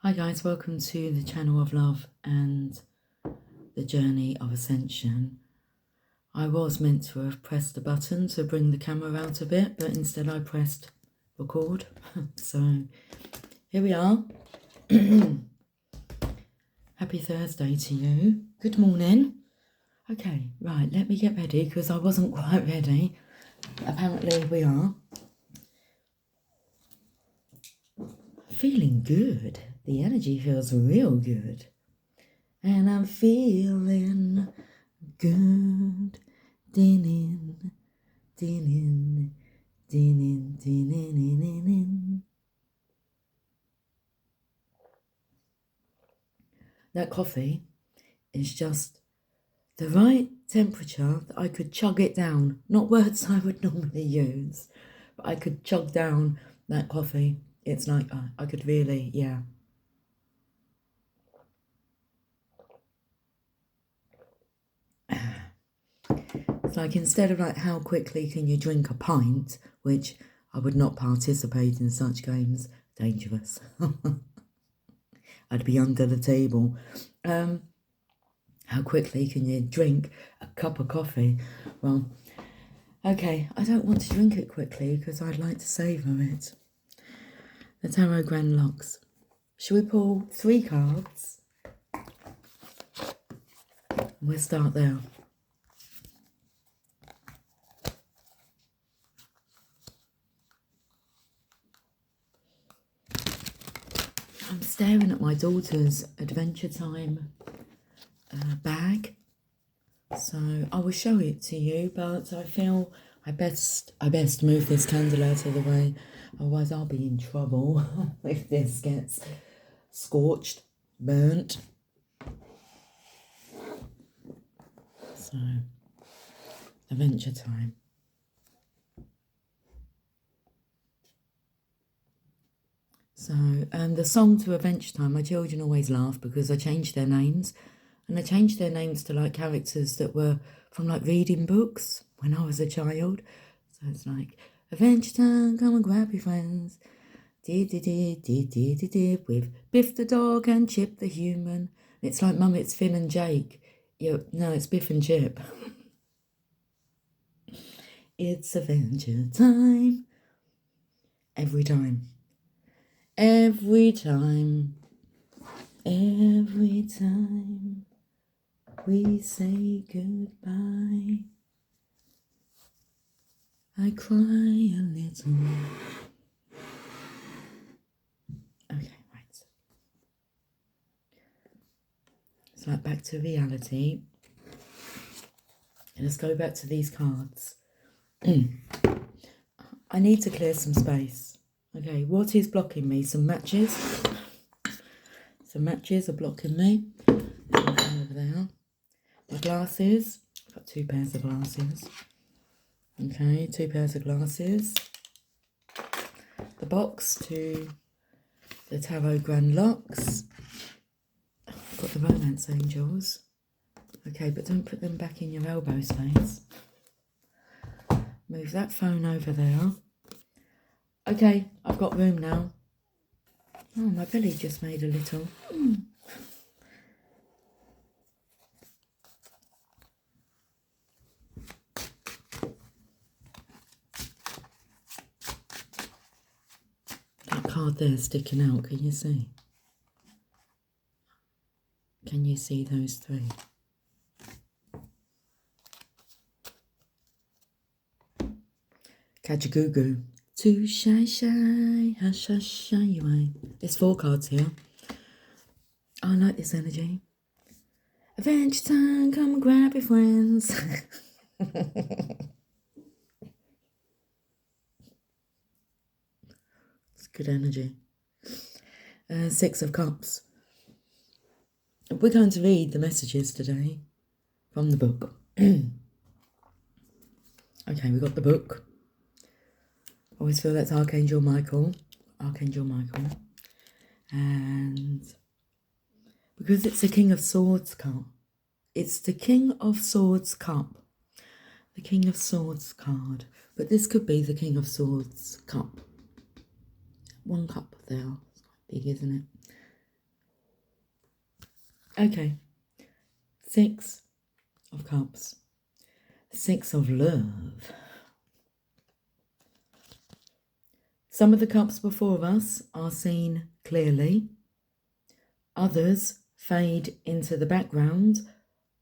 Hi guys, welcome to the channel of love and the journey of ascension. I was meant to have pressed the button to bring the camera out a bit, but instead I pressed record. So here we are. Happy Thursday to you. Good morning. Okay, right, let me get ready because I wasn't quite ready. Apparently we are. Feeling good. The energy feels real good. And I'm feeling good. Din-in, din-in, din-in, din-in. That coffee is just the right temperature that I could chug it down. Not words I would normally use, but I could chug down that coffee. It's like I could really, yeah. It's like instead of like how quickly can you drink a pint, which I would not participate in such games, dangerous. I'd be under the table. How quickly can you drink a cup of coffee? Well, okay, I don't want to drink it quickly because I'd like to savour it. The Tarot Grand Locks. Shall we pull 3 cards? We'll start there. I'm staring at my daughter's Adventure Time bag, so I will show it to you, but I feel I best move this candle out of the way, otherwise I'll be in trouble if this gets scorched, burnt. So, Adventure Time. So, the song to Adventure Time, my children always laugh because I changed their names. And I changed their names to like characters that were from like reading books when I was a child. So it's like, Adventure Time, come and grab your friends. With Biff the dog and Chip the human. It's like, Mum, it's Finn and Jake. No, it's Biff and Chip. It's Adventure Time. Every time. Every time. Every time we say goodbye, I cry a little. Okay, right. It's like back to reality. Let's go back to these cards. I need to clear some space. Okay, what is blocking me? Some matches. Some matches are blocking me. Over there. My glasses. I've got 2 pairs of glasses. Okay, 2 pairs of glasses. The box to the Tarot Grand Locks. I've got the Romance Angels. Okay, but don't put them back in your elbow space. Move that phone over there. Okay, I've got room now. Oh, my belly just made a little. That card there sticking out, can you see? Can you see those 3? Kajagoogoo. Too shy, hush, hush, shy you ain't. There's 4 cards here. I like this energy. Adventure time, come and grab your friends. It's good energy. 6 of Cups. We're going to read the messages today from the book. Okay, we got the book. I always feel that's Archangel Michael. Archangel Michael. And because it's the King of Swords cup. It's the King of Swords cup. The King of Swords card. But this could be the King of Swords cup. 1 cup there. It's quite big, isn't it? Okay. 6 of Cups. 6 of Love. Some of the cups before us are seen clearly. Others fade into the background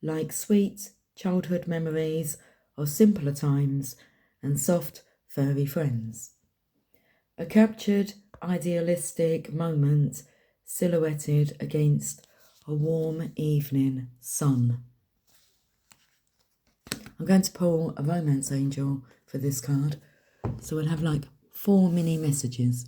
like sweet childhood memories of simpler times and soft, furry friends. A captured, idealistic moment silhouetted against a warm evening sun. I'm going to pull a romance angel for this card. So we'll have like 4 mini messages.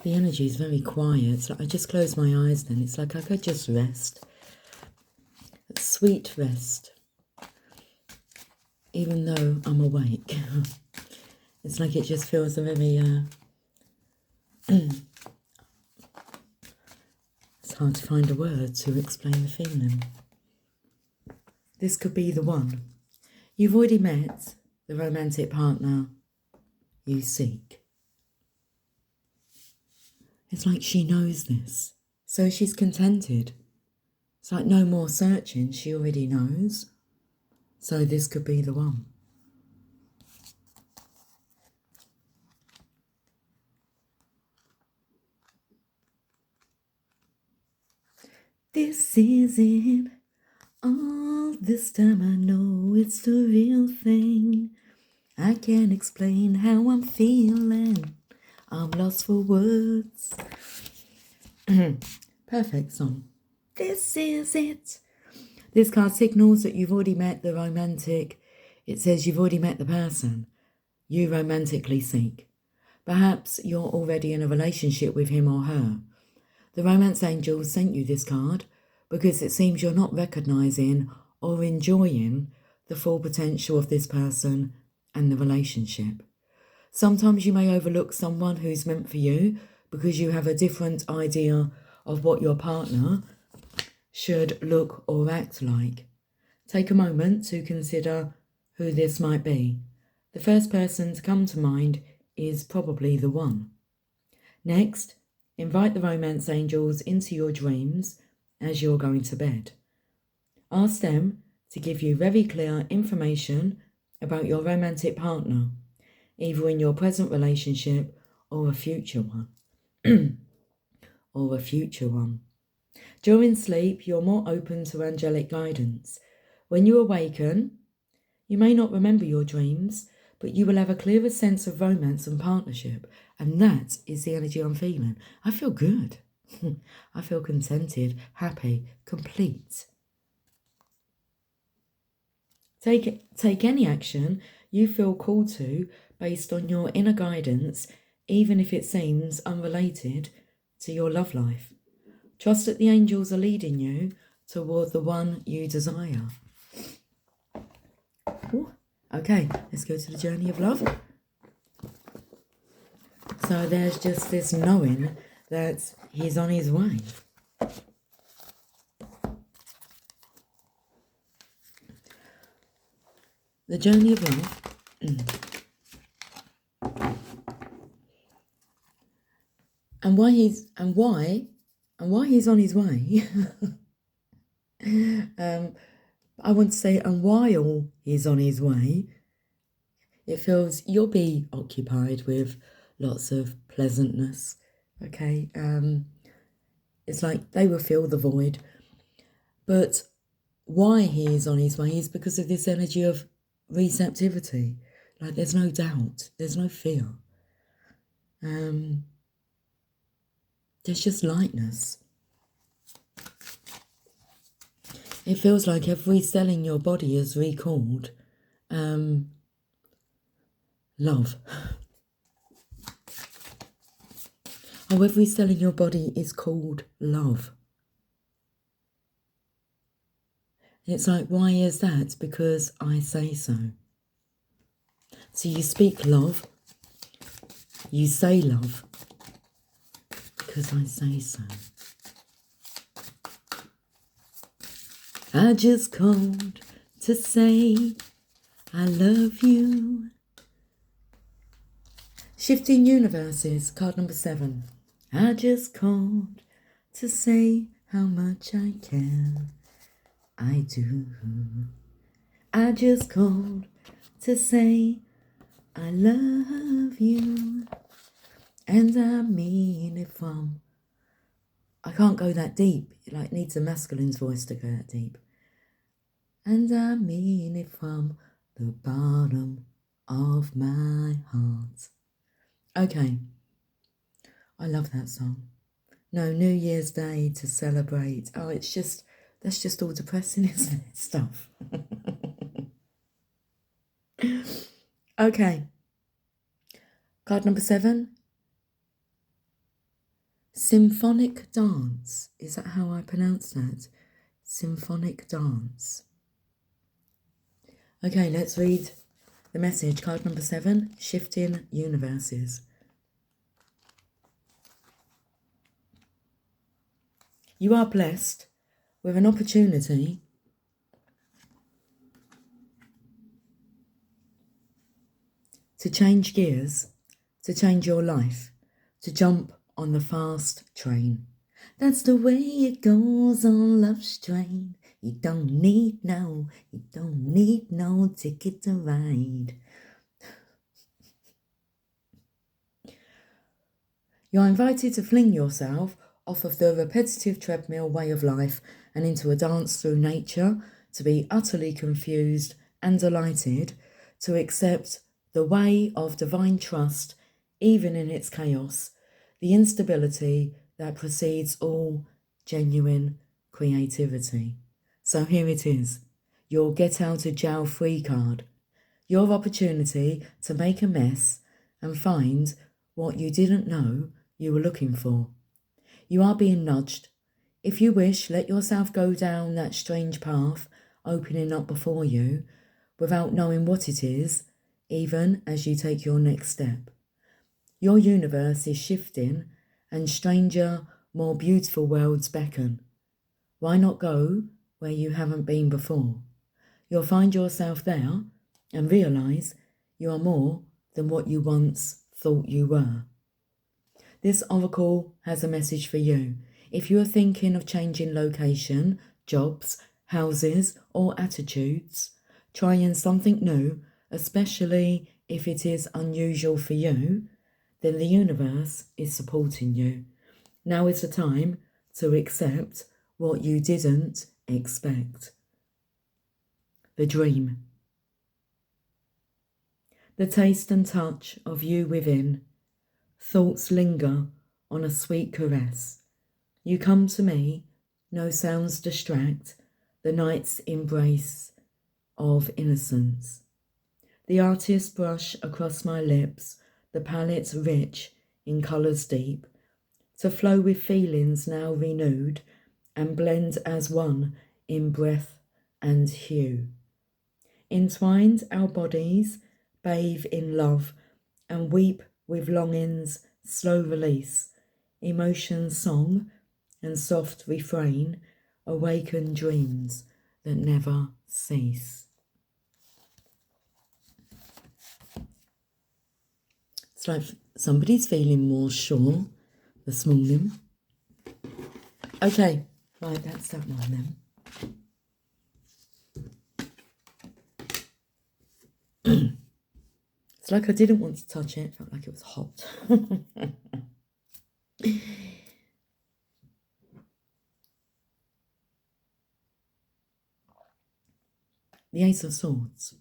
The energy is very quiet. It's like I just close my eyes then. It's like I could just rest. Sweet rest. Even though I'm awake. It's like it just feels a very... it's hard to find a word to explain the feeling. This could be the one. You've already met the romantic partner you seek. It's like she knows this, so she's contented. It's like no more searching, she already knows. So this could be the one. This is it. All this time I know it's the real thing. I can't explain how I'm feeling. I'm lost for words. Perfect song. This is it. This card signals that you've already met the romantic. It says you've already met the person you romantically seek. Perhaps you're already in a relationship with him or her. The romance angel sent you this card because it seems you're not recognizing or enjoying the full potential of this person and the relationship. Sometimes you may overlook someone who's meant for you because you have a different idea of what your partner should look or act like. Take a moment to consider who this might be. The first person to come to mind is probably the one. Next, invite the romance angels into your dreams as you're going to bed. Ask them to give you very clear information about your romantic partner, either in your present relationship or a future one. During sleep, you're more open to angelic guidance. When you awaken, you may not remember your dreams, but you will have a clearer sense of romance and partnership. And that is the energy I'm feeling. I feel good. I feel contented, happy, complete. Take any action you feel called to based on your inner guidance, even if it seems unrelated to your love life. Trust that the angels are leading you toward the one you desire. Ooh. Okay, let's go to the journey of love. So there's just this knowing that he's on his way. The journey of love. And why he's on his way. I want to say, and while he's on his way, it feels you'll be occupied with lots of pleasantness. Okay, it's like they will fill the void. But why he is on his way is because of this energy of receptivity. Like there's no doubt, there's no fear. There's just lightness. It feels like every cell in your body is recalled love. Oh, every cell in your body is called love. It's like, why is that? Because I say so. So you speak love, you say love, because I say so. I just called to say I love you. Shifting Universes, card number 7. I just called to say how much I care. I do. I just called to say I love you. And I mean it from... I can't go that deep. It like needs a masculine's voice to go that deep. And I mean it from the bottom of my heart. Okay. I love that song. No, New Year's Day to celebrate. Oh, it's just... That's just all depressing, isn't it? Stuff. Okay. Card number 7. Symphonic Dance. Is that how I pronounce that? Symphonic Dance. Okay, let's read the message. Card number 7. Shifting Universes. You are blessed with an opportunity to change gears, to change your life, to jump on the fast train. That's the way it goes on love's train. You don't need no ticket to ride. You're invited to fling yourself off of the repetitive treadmill way of life and into a dance through nature, to be utterly confused and delighted, to accept the way of divine trust, even in its chaos, the instability that precedes all genuine creativity. So here it is, your get out of jail free card, your opportunity to make a mess and find what you didn't know you were looking for. You are being nudged. If you wish, let yourself go down that strange path opening up before you without knowing what it is, even as you take your next step. Your universe is shifting and stranger, more beautiful worlds beckon. Why not go where you haven't been before? You'll find yourself there and realise you are more than what you once thought you were. This oracle has a message for you. If you are thinking of changing location, jobs, houses, or attitudes, trying something new, especially if it is unusual for you, then the universe is supporting you. Now is the time to accept what you didn't expect. The dream. The taste and touch of you within. Thoughts linger on a sweet caress. You come to me, no sounds distract, the night's embrace of innocence. The artist brush across my lips, the palette rich in colours deep, to flow with feelings now renewed and blend as one in breath and hue. Entwined our bodies, bathe in love and weep with longing's slow release, emotion's song and soft refrain, awaken dreams that never cease. It's like somebody's feeling more sure this morning. Okay, right, that's that one then. It's like I didn't want to touch it, felt like it was hot. The Ace of Swords.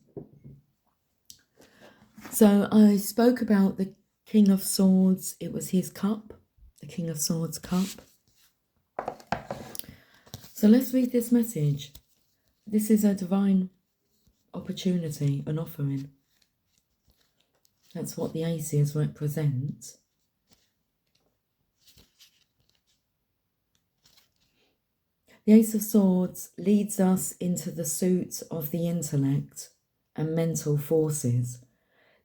So I spoke about the King of Swords. It was his cup, the King of Swords cup. So let's read this message. This is a divine opportunity, an offering. That's what the aces represent. The Ace of Swords leads us into the suit of the intellect and mental forces,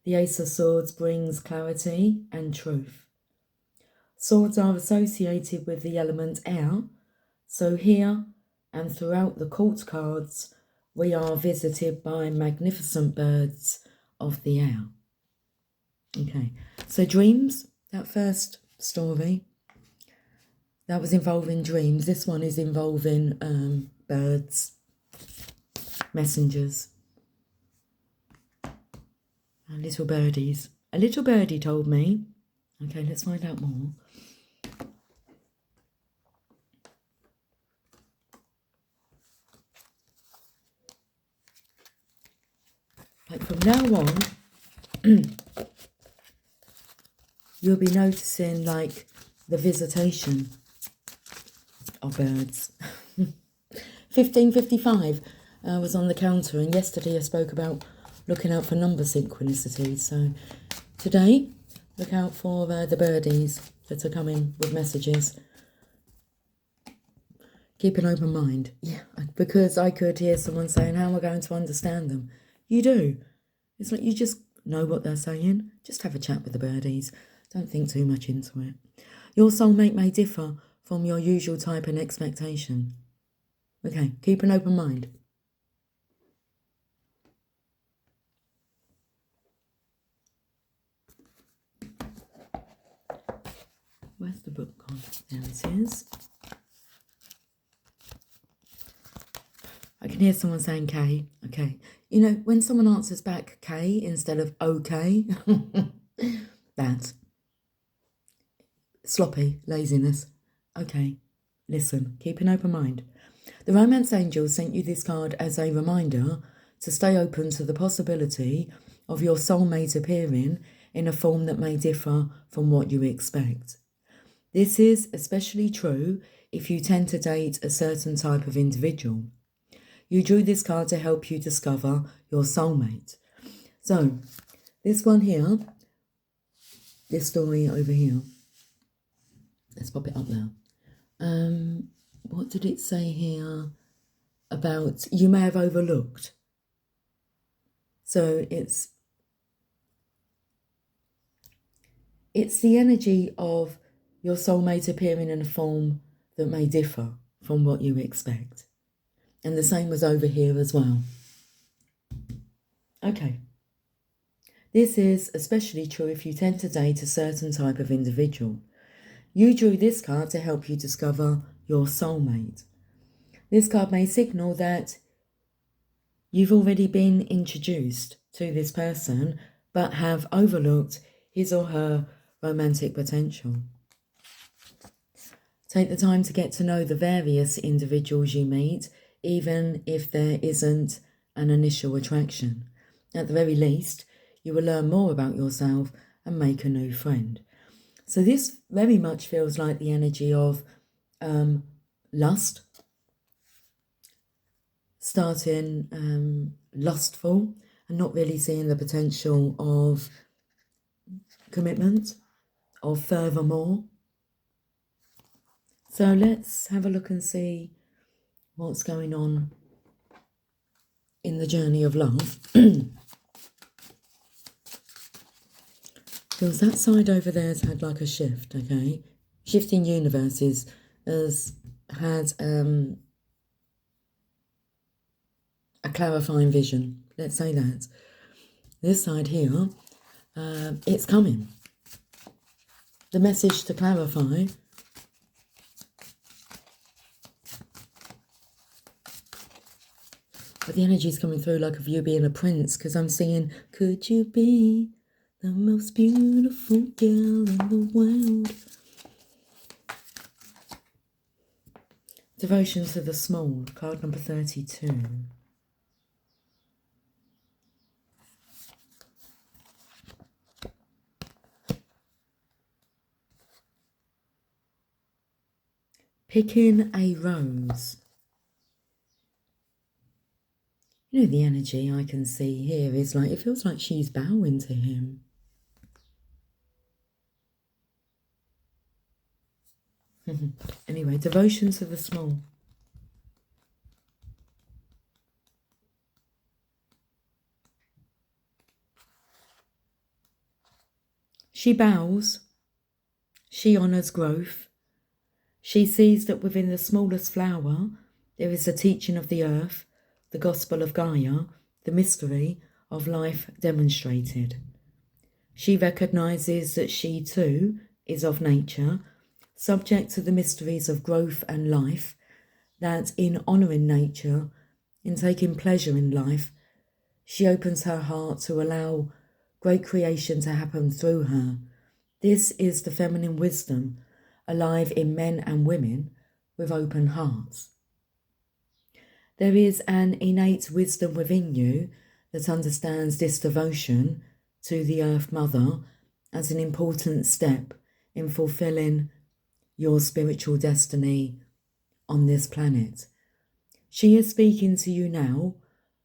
The Ace of Swords brings clarity and truth. Swords are associated with the element air, so here and throughout the court cards, we are visited by magnificent birds of the air. Okay, so dreams, that first story, that was involving dreams. This one is involving birds, messengers, and little birdies. A little birdie told me. Okay, let's find out more. Like from now on, you'll be noticing like the visitation of birds. 1555 was on the counter, and yesterday I spoke about looking out for number synchronicity. So today, look out for the birdies that are coming with messages. Keep an open mind. Yeah, because I could hear someone saying, how am I going to understand them? You do. It's like you just know what they're saying. Just have a chat with the birdies. Don't think too much into it. Your soulmate may differ from your usual type and expectation. Okay, keep an open mind. Where's the book gone? There it is. I can hear someone saying K. Okay. You know, when someone answers back K instead of okay, that. Sloppy, laziness. Okay, listen, keep an open mind. The Romance Angel sent you this card as a reminder to stay open to the possibility of your soulmate appearing in a form that may differ from what you expect. This is especially true if you tend to date a certain type of individual. You drew this card to help you discover your soulmate. So, this one here, this story over here, let's pop it up now. What did it say here about you may have overlooked? So it's the energy of your soulmate appearing in a form that may differ from what you expect. And the same was over here as well. Okay. This is especially true if you tend to date a certain type of individual. You drew this card to help you discover your soulmate. This card may signal that you've already been introduced to this person, but have overlooked his or her romantic potential. Take the time to get to know the various individuals you meet, even if there isn't an initial attraction. At the very least, you will learn more about yourself and make a new friend. So this very much feels like the energy of lust, starting lustful and not really seeing the potential of commitment, of furthermore. So let's have a look and see what's going on in the journey of love. Because that side over there has had like a shift, okay? Shifting universes has had a clarifying vision. Let's say that. This side here, it's coming. The message to clarify. But the energy is coming through like of you being a prince, because I'm singing, could you be the most beautiful girl in the world? Devotion to the Small, card number 32. Picking a rose. You know, the energy I can see here is like, it feels like she's bowing to him. Anyway, devotion to the small. She bows, she honours growth. She sees that within the smallest flower there is the teaching of the earth, the gospel of Gaia, the mystery of life demonstrated. She recognises that she too is of nature, subject to the mysteries of growth and life, that in honouring nature, in taking pleasure in life, she opens her heart to allow great creation to happen through her. This is the feminine wisdom alive in men and women with open hearts. There is an innate wisdom within you that understands this devotion to the Earth Mother as an important step in fulfilling your spiritual destiny on this planet. She is speaking to you now,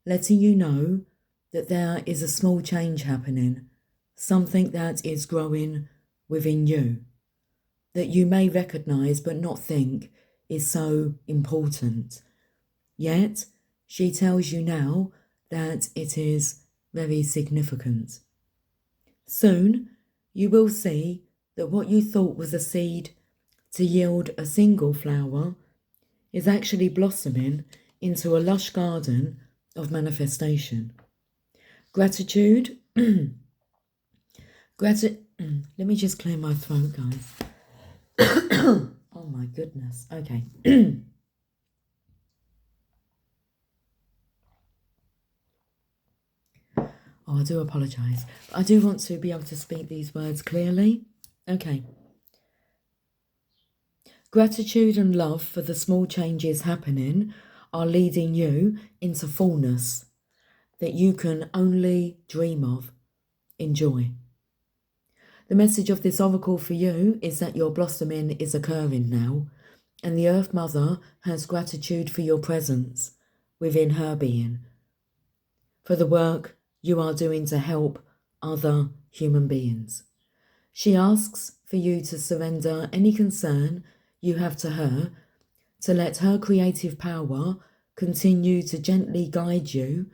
letting you know that there is a small change happening, something that is growing within you, that you may recognise but not think is so important. Yet, she tells you now that it is very significant. Soon, you will see that what you thought was a seed to yield a single flower is actually blossoming into a lush garden of manifestation. Gratitude. Let me just clear my throat, guys. Oh my goodness. Okay. Oh, I do apologise. But I do want to be able to speak these words clearly. Okay. Gratitude and love for the small changes happening are leading you into fullness that you can only dream of. Enjoy. The message of this oracle for you is that your blossoming is occurring now, and the Earth Mother has gratitude for your presence within her being, for the work you are doing to help other human beings. She asks for you to surrender any concern you have to her, to let her creative power continue to gently guide you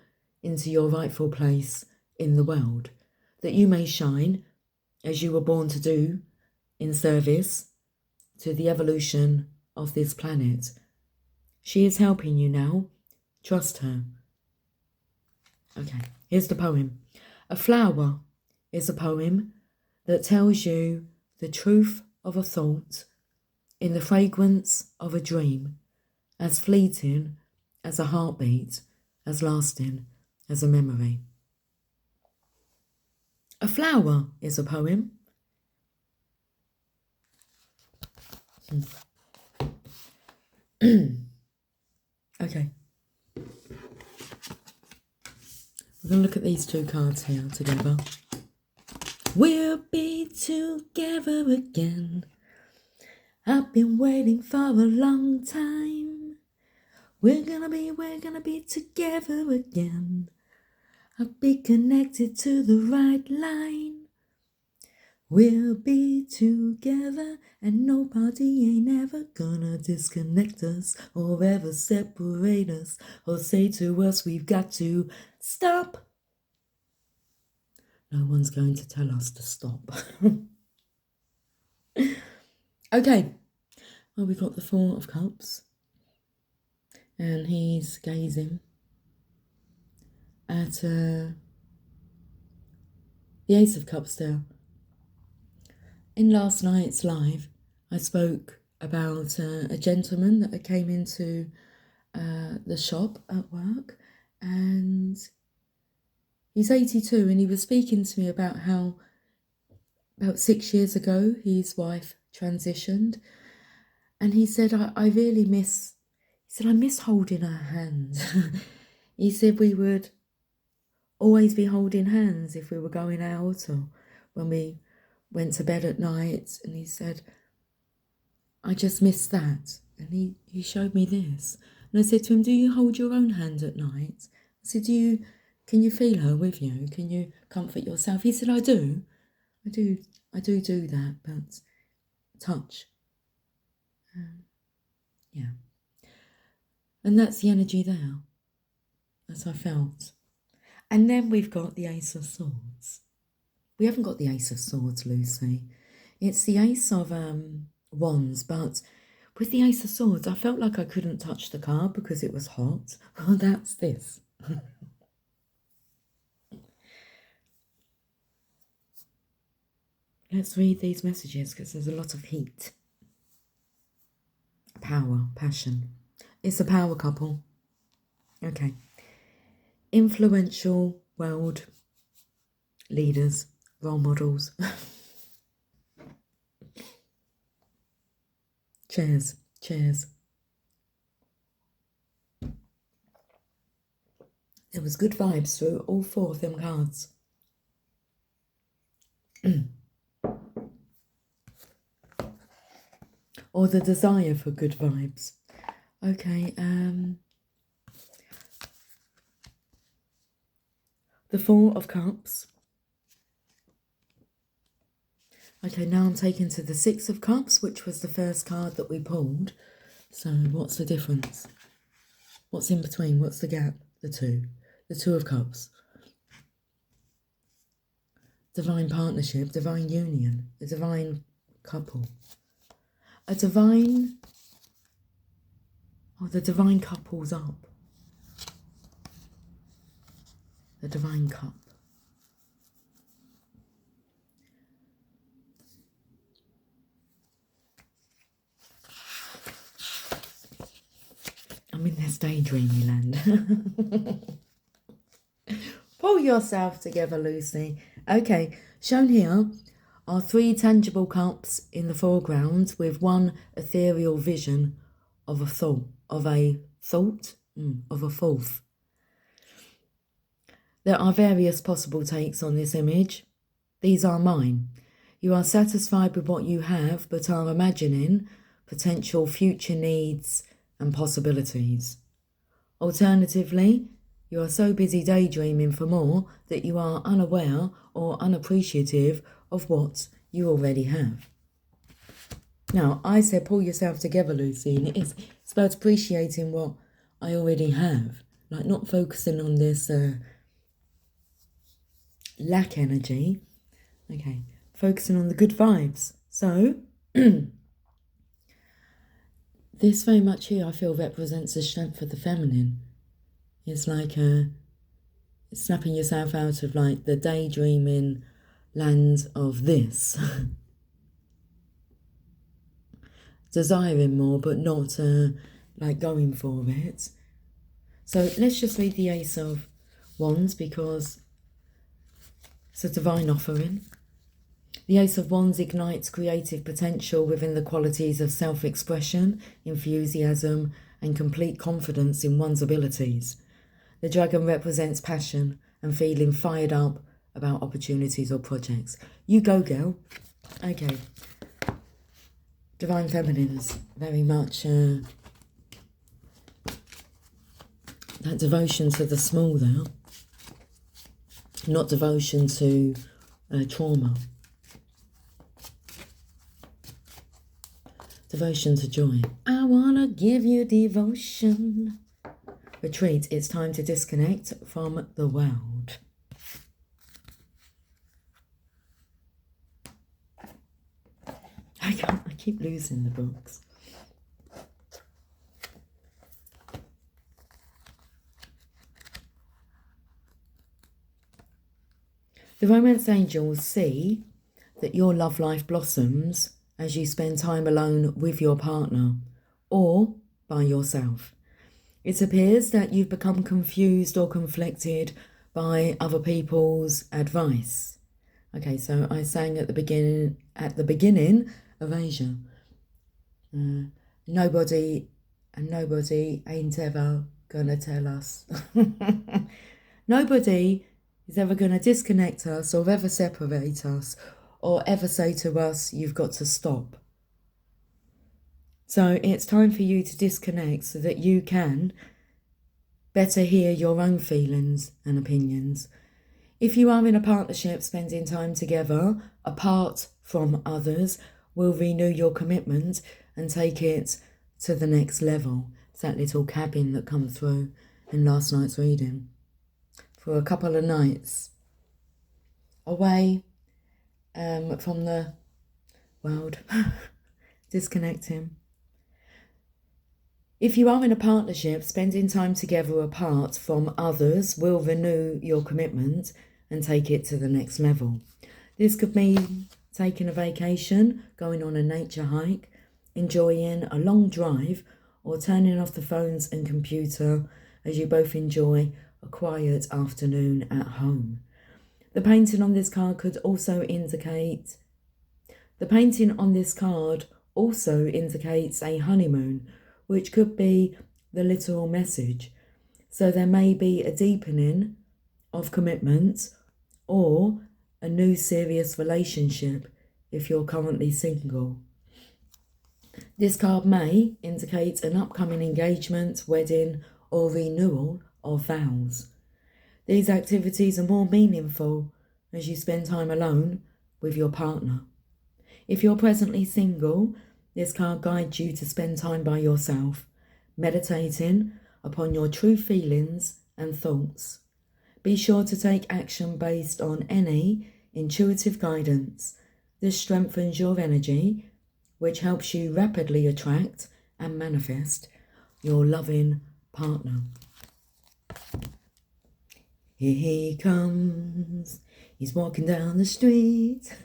into your rightful place in the world, that you may shine as you were born to do in service to the evolution of this planet. She is helping you now. Trust her. Okay, here's the poem. A flower is a poem that tells you the truth of a thought in the fragrance of a dream, as fleeting as a heartbeat, as lasting as a memory. A flower is a poem. Okay. We're going to look at these two cards here together. We'll be together again. I've been waiting for a long time. We're gonna be together again. I'll be connected to the right line. We'll be together and nobody ain't ever gonna disconnect us or ever separate us or say to us we've got to stop. No one's going to tell us to stop. Okay, well, we've got the Four of Cups, and he's gazing at the Ace of Cups there. In last night's live, I spoke about a gentleman that came into the shop at work, and he's 82, and he was speaking to me about how about 6 years ago his wife transitioned, and he said, I really miss, he said, I miss holding her hand. He said we would always be holding hands if we were going out or when we went to bed at night, and he said, I just miss that. And he showed me this, and I said to him, do you hold your own hand at night? I said, can you feel her with you? Can you comfort yourself? He said, I do that, but touch. Yeah. And that's the energy there, as I felt. And then we've got the Ace of Swords. We haven't got the Ace of Swords, Lucy. It's the Ace of Wands, but with the Ace of Swords, I felt like I couldn't touch the card because it was hot. Oh, that's this. Let's read these messages because there's a lot of heat. Power, passion. It's a power couple. Okay. Influential world leaders, role models. Cheers. There was good vibes through all four of them cards. Or the desire for good vibes. Okay, the Four of Cups. Okay, now I'm taken to the Six of Cups, which was the first card that we pulled. So what's the difference? What's in between? What's the gap? The Two of Cups. Divine partnership, divine union, a divine couple. A divine... Oh, the divine couple's up. The divine cup. I'm in this daydreamy land. Pull yourself together, Lucy. Okay, shown here are 3 tangible cups in the foreground with 1 ethereal vision of a thought, of a fourth. There are various possible takes on this image. These are mine. You are satisfied with what you have, but are imagining potential future needs and possibilities. Alternatively, you are so busy daydreaming for more that you are unaware or unappreciative of what you already have. Now, I said pull yourself together, Lucy, and it's about appreciating what I already have, like not focusing on this lack energy. Okay, focusing on the good vibes. So, this very much here I feel represents the strength of the feminine. It's like snapping yourself out of like the daydreaming land of this. Desiring more but not like going for it. So let's just read the Ace of Wands because it's a divine offering. The Ace of Wands ignites creative potential within the qualities of self-expression, enthusiasm, and complete confidence in one's abilities. The dragon represents passion and feeling fired up about opportunities or projects. You go, girl. Okay. Divine feminines, very much that devotion to the small there. Not devotion to trauma. Devotion to joy. I want to give you devotion. Retreat, it's time to disconnect from the world. I keep losing the books. The romance angels see that your love life blossoms as you spend time alone with your partner or by yourself. It appears that you've become confused or conflicted by other people's advice. Okay, so I sang at the beginning of Asia. Nobody ain't ever gonna tell us. Nobody is ever gonna disconnect us or ever separate us or ever say to us, you've got to stop. So it's time for you to disconnect so that you can better hear your own feelings and opinions. If you are in a partnership, spending time together apart from others will renew your commitment and take it to the next level. It's that little cabin that come through in last night's reading. For a couple of nights away from the world. Disconnect him. If you are in a partnership, spending time together apart from others will renew your commitment and take it to the next level. This could mean taking a vacation, going on a nature hike, enjoying a long drive, or turning off the phones and computer as you both enjoy a quiet afternoon at home. The painting on this card also indicates a honeymoon, which could be the literal message. So there may be a deepening of commitment or a new serious relationship if you're currently single. This card may indicate an upcoming engagement, wedding, or renewal of vows. These activities are more meaningful as you spend time alone with your partner. If you're presently single, this card guides you to spend time by yourself, meditating upon your true feelings and thoughts. Be sure to take action based on any intuitive guidance. This strengthens your energy, which helps you rapidly attract and manifest your loving partner. Here he comes, he's walking down the street.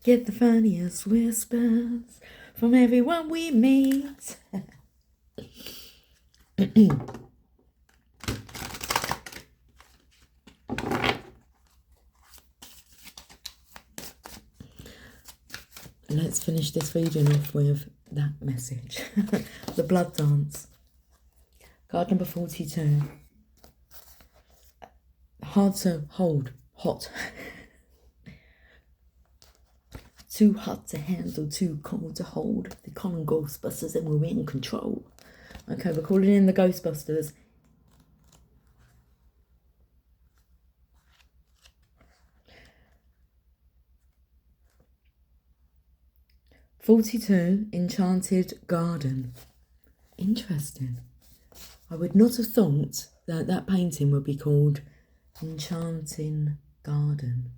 Get the funniest whispers from everyone we meet. Let's finish this reading off with that message. The blood dance. Card number 42. Hard to hold. Hot. Too hot to handle, too cold to hold. The common Ghostbusters and we're in control. Okay, we're calling in the Ghostbusters. "42 Enchanted Garden." Interesting. I would not have thought that that painting would be called Enchanting Garden.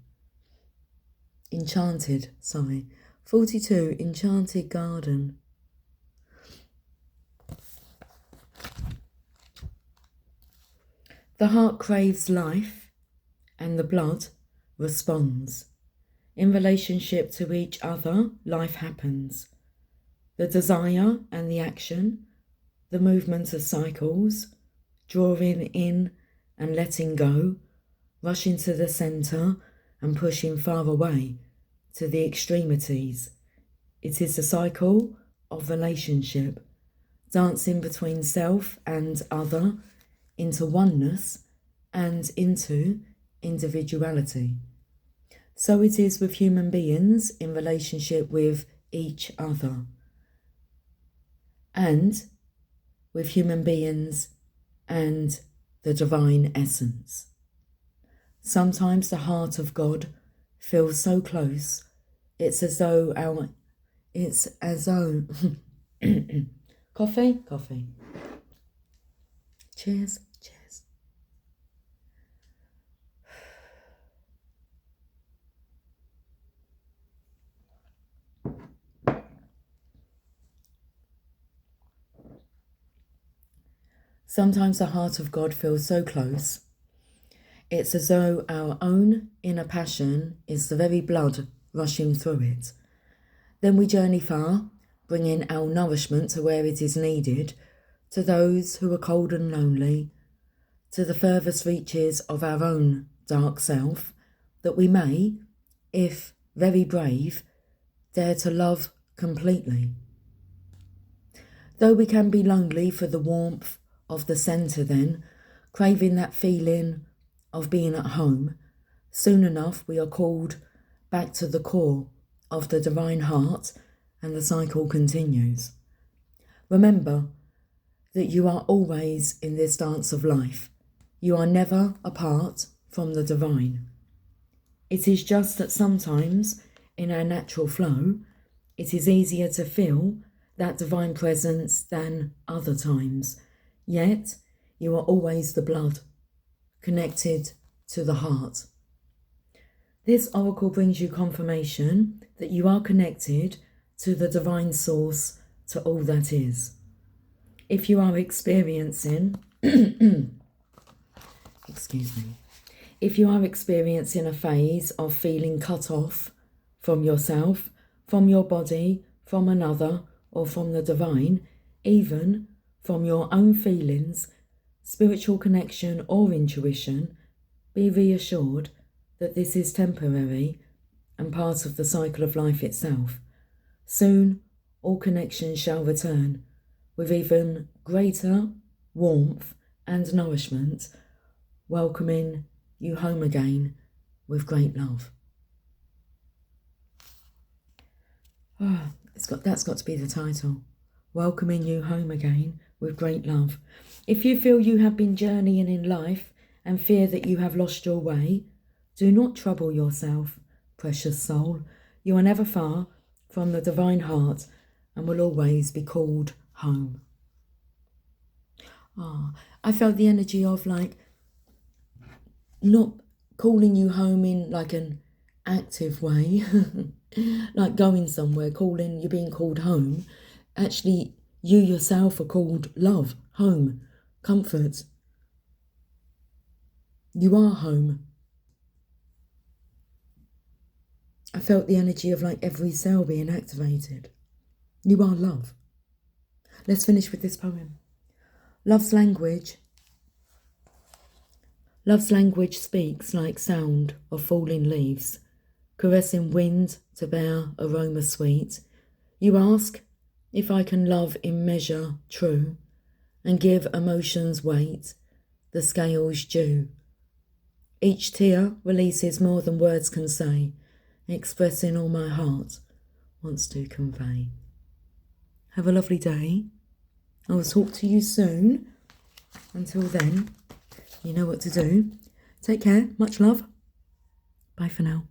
Enchanted, sorry. 42 Enchanted Garden. The heart craves life and the blood responds. In relationship to each other, life happens. The desire and the action, the movement of cycles, drawing in and letting go, rushing to the centre and pushing far away to the extremities. It is the cycle of relationship, dancing between self and other, into oneness and into individuality. So it is with human beings in relationship with each other, and with human beings and the divine essence. Sometimes the heart of God feels so close, it's as though Coffee? Cheers. Sometimes the heart of God feels so close, it's as though our own inner passion is the very blood rushing through it. Then we journey far, bringing our nourishment to where it is needed, to those who are cold and lonely, to the furthest reaches of our own dark self, that we may, if very brave, dare to love completely. Though we can be lonely for the warmth of the centre then, craving that feeling of being at home, soon enough we are called back to the core of the divine heart and the cycle continues. Remember that you are always in this dance of life. You are never apart from the divine. It is just that sometimes in our natural flow, it is easier to feel that divine presence than other times. Yet, you are always the blood, connected to the heart, This oracle brings you confirmation that you are connected to the divine source, to all that is. If you are experiencing, excuse me, if you are experiencing a phase of feeling cut off from yourself, from your body, from another, or from the divine, even from your own feelings, spiritual connection or intuition, be reassured that this is temporary and part of the cycle of life itself. Soon, all connections shall return with even greater warmth and nourishment, welcoming you home again with great love. That's got to be the title. Welcoming you home again with great love. If you feel you have been journeying in life and fear that you have lost your way, do not trouble yourself, precious soul. You are never far from the divine heart and will always be called home. I felt the energy of like not calling you home in like an active way, like going somewhere, you're being called home. Actually, you yourself are called love, home, comfort. You are home. I felt the energy of like every cell being activated. You are love. Let's finish with this poem. Love's language speaks like sound of falling leaves, caressing wind to bear aroma sweet. You ask if I can love in measure true, and give emotions weight, the scales due. Each tear releases more than words can say, expressing all my heart wants to convey. Have a lovely day. I will talk to you soon. Until then, you know what to do. Take care. Much love. Bye for now.